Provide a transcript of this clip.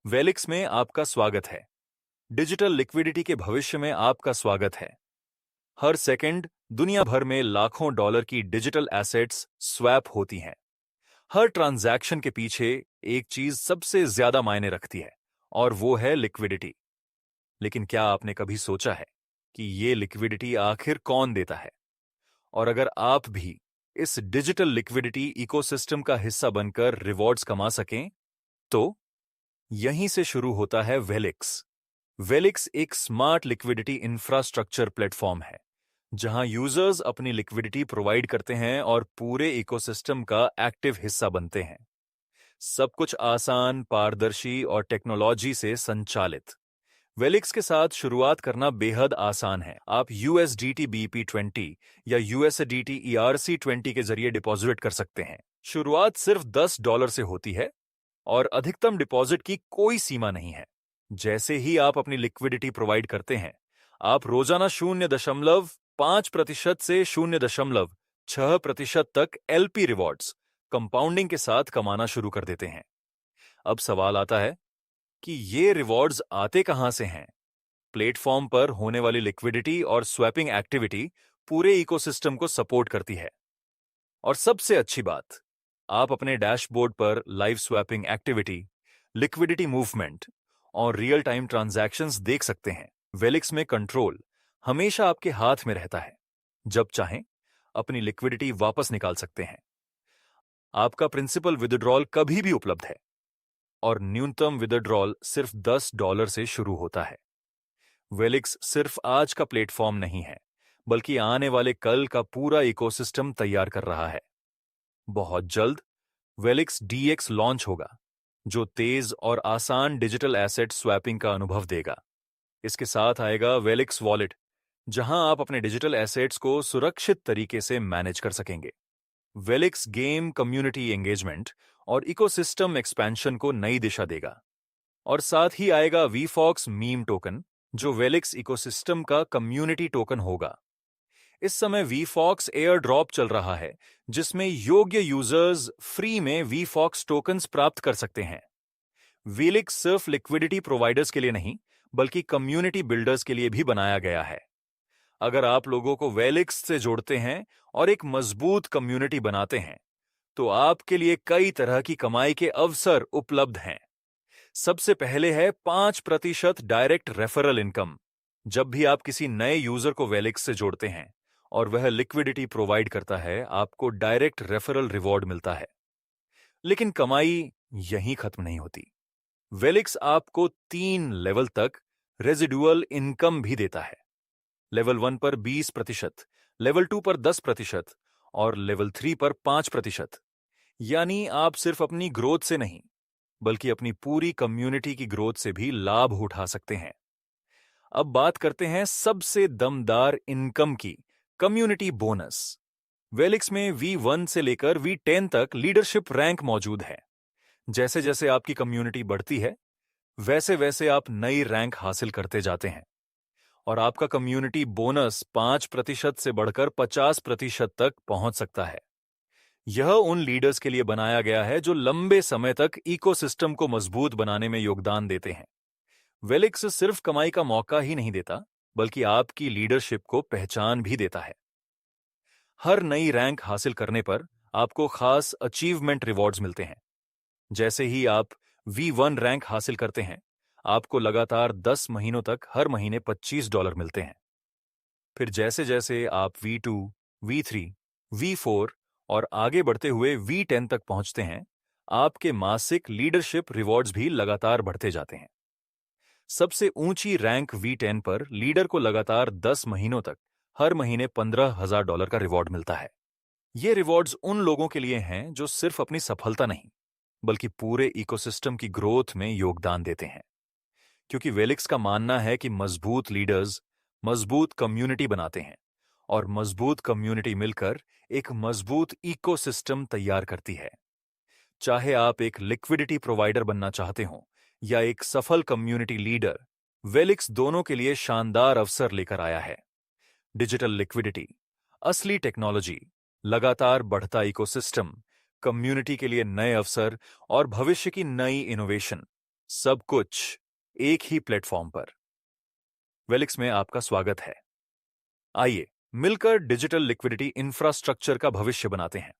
वेलिक्स में आपका स्वागत है। डिजिटल लिक्विडिटी के भविष्य में आपका स्वागत है। हर सेकंड दुनिया भर में लाखों डॉलर की डिजिटल एसेट्स स्वैप होती हैं। हर ट्रांजैक्शन के पीछे एक चीज सबसे ज्यादा मायने रखती है और वो है लिक्विडिटी। लेकिन क्या आपने कभी सोचा है कि ये लिक्विडिटी आखिर कौन देता है? और अगर आप भी इस डिजिटल लिक्विडिटी इकोसिस्टम का हिस्सा बनकर रिवॉर्ड्स कमा सकें, तो यहीं से शुरू होता है वेलिक्स। वेलिक्स एक स्मार्ट लिक्विडिटी इंफ्रास्ट्रक्चर प्लेटफॉर्म है जहां यूजर्स अपनी लिक्विडिटी प्रोवाइड करते हैं और पूरे इकोसिस्टम का एक्टिव हिस्सा बनते हैं। सब कुछ आसान, पारदर्शी और टेक्नोलॉजी से संचालित। वेलिक्स के साथ शुरुआत करना बेहद आसान है। आप USDT BP20 या USDT ERC20 के जरिए डिपॉजिट कर सकते हैं। शुरुआत सिर्फ $10 से होती है और अधिकतम डिपॉजिट की कोई सीमा नहीं है। जैसे ही आप अपनी लिक्विडिटी प्रोवाइड करते हैं, आप रोजाना 0.5% से 0.6% तक LP रिवॉर्ड्स कंपाउंडिंग के साथ कमाना शुरू कर देते हैं। अब सवाल आता है कि ये रिवॉर्ड्स आते कहां से हैं? प्लेटफॉर्म पर होने वाली लिक्विडिटी और स्वैपिंग एक्टिविटी पूरे इकोसिस्टम को सपोर्ट करती है। और सबसे अच्छी बात, आप अपने डैशबोर्ड पर live swapping activity, liquidity movement और रियल टाइम ट्रांजैक्शंस देख सकते हैं। वेलिक्स में कंट्रोल हमेशा आपके हाथ में रहता है। जब चाहें अपनी लिक्विडिटी वापस निकाल सकते हैं। आपका प्रिंसिपल विदड्रॉल कभी भी उपलब्ध है और न्यूनतम विदड्रॉल सिर्फ $10 से शुरू होता है। वेलिक्स सिर्फ आज का प्लेटफॉर्म नहीं है, बल्कि आने वाले कल का पूरा इकोसिस्टम तैयार कर रहा है। बहुत जल्द वेलिक्स DX लॉन्च होगा, जो तेज और आसान डिजिटल एसेट स्वैपिंग का अनुभव देगा। इसके साथ आएगा वेलिक्स वॉलेट, जहां आप अपने डिजिटल एसेट्स को सुरक्षित तरीके से मैनेज कर सकेंगे। वेलिक्स गेम कम्युनिटी एंगेजमेंट और इकोसिस्टम एक्सपेंशन को नई दिशा देगा। और साथ ही आएगा वीफॉक्स मीम टोकन, जो वेलिक्स इकोसिस्टम का कम्युनिटी टोकन होगा। इस समय वीफॉक्स एयर ड्रॉप चल रहा है, जिसमें योग्य यूजर्स फ्री में वीफॉक्स टोकन्स प्राप्त कर सकते हैं। वेलिक्स सिर्फ लिक्विडिटी प्रोवाइडर्स के लिए नहीं, बल्कि कम्युनिटी बिल्डर्स के लिए भी बनाया गया है। अगर आप लोगों को वेलिक्स से जोड़ते हैं और एक मजबूत कम्युनिटी बनाते हैं, तो आपके लिए कई तरह की कमाई के अवसर उपलब्ध हैं। सबसे पहले है 5% डायरेक्ट रेफरल इनकम। जब भी आप किसी नए यूजर को वेलिक्स से जोड़ते हैं और वह लिक्विडिटी प्रोवाइड करता है, आपको डायरेक्ट रेफरल रिवॉर्ड मिलता है। लेकिन कमाई यहीं खत्म नहीं होती। वेलिक्स आपको 3 लेवल तक रेजिडुअल इनकम भी देता है। लेवल 1 पर 20%, लेवल 2 पर 10% और लेवल 3 पर 5%। यानी आप सिर्फ अपनी ग्रोथ से नहीं, बल्कि अपनी पूरी कम्युनिटी की ग्रोथ से भी लाभ उठा सकते हैं। अब बात करते हैं सबसे दमदार इनकम की, कम्युनिटी बोनस। वेलिक्स में V1 से लेकर V10 तक लीडरशिप रैंक मौजूद है। जैसे जैसे आपकी कम्युनिटी बढ़ती है, वैसे वैसे आप नई रैंक हासिल करते जाते हैं और आपका कम्युनिटी बोनस 5% से बढ़कर 50% तक पहुंच सकता है। यह उन लीडर्स के लिए बनाया गया है जो लंबे समय तक इकोसिस्टम को मजबूत बनाने में योगदान देते हैं। वेलिक्स सिर्फ कमाई का मौका ही नहीं देता, बल्कि आपकी लीडरशिप को पहचान भी देता है। हर नई रैंक हासिल करने पर आपको खास अचीवमेंट रिवॉर्ड्स मिलते हैं। जैसे ही आप V1 रैंक हासिल करते हैं, आपको लगातार 10 महीनों तक हर महीने $25 मिलते हैं। फिर जैसे जैसे आप V2, V3, V4 और आगे बढ़ते हुए V10 तक पहुंचते हैं, आपके मासिक लीडरशिप रिवॉर्ड्स भी लगातार बढ़ते जाते हैं। सबसे ऊंची रैंक V10 पर लीडर को लगातार 10 महीनों तक हर महीने $15,000 का रिवॉर्ड मिलता है। ये रिवॉर्ड्स उन लोगों के लिए हैं जो सिर्फ अपनी सफलता नहीं, बल्कि पूरे इकोसिस्टम की ग्रोथ में योगदान देते हैं। क्योंकि वेलिक्स का मानना है कि मजबूत लीडर्स मजबूत कम्युनिटी बनाते हैं और मजबूत कम्युनिटी मिलकर एक मजबूत इकोसिस्टम तैयार करती है। चाहे आप एक लिक्विडिटी प्रोवाइडर बनना चाहते हो या एक सफल कम्युनिटी लीडर, वेलिक्स दोनों के लिए शानदार अवसर लेकर आया है। डिजिटल लिक्विडिटी, असली टेक्नोलॉजी, लगातार बढ़ता इकोसिस्टम, कम्युनिटी के लिए नए अवसर और भविष्य की नई इनोवेशन, सब कुछ एक ही प्लेटफॉर्म पर। वेलिक्स में आपका स्वागत है। आइए मिलकर डिजिटल लिक्विडिटी इंफ्रास्ट्रक्चर का भविष्य बनाते हैं।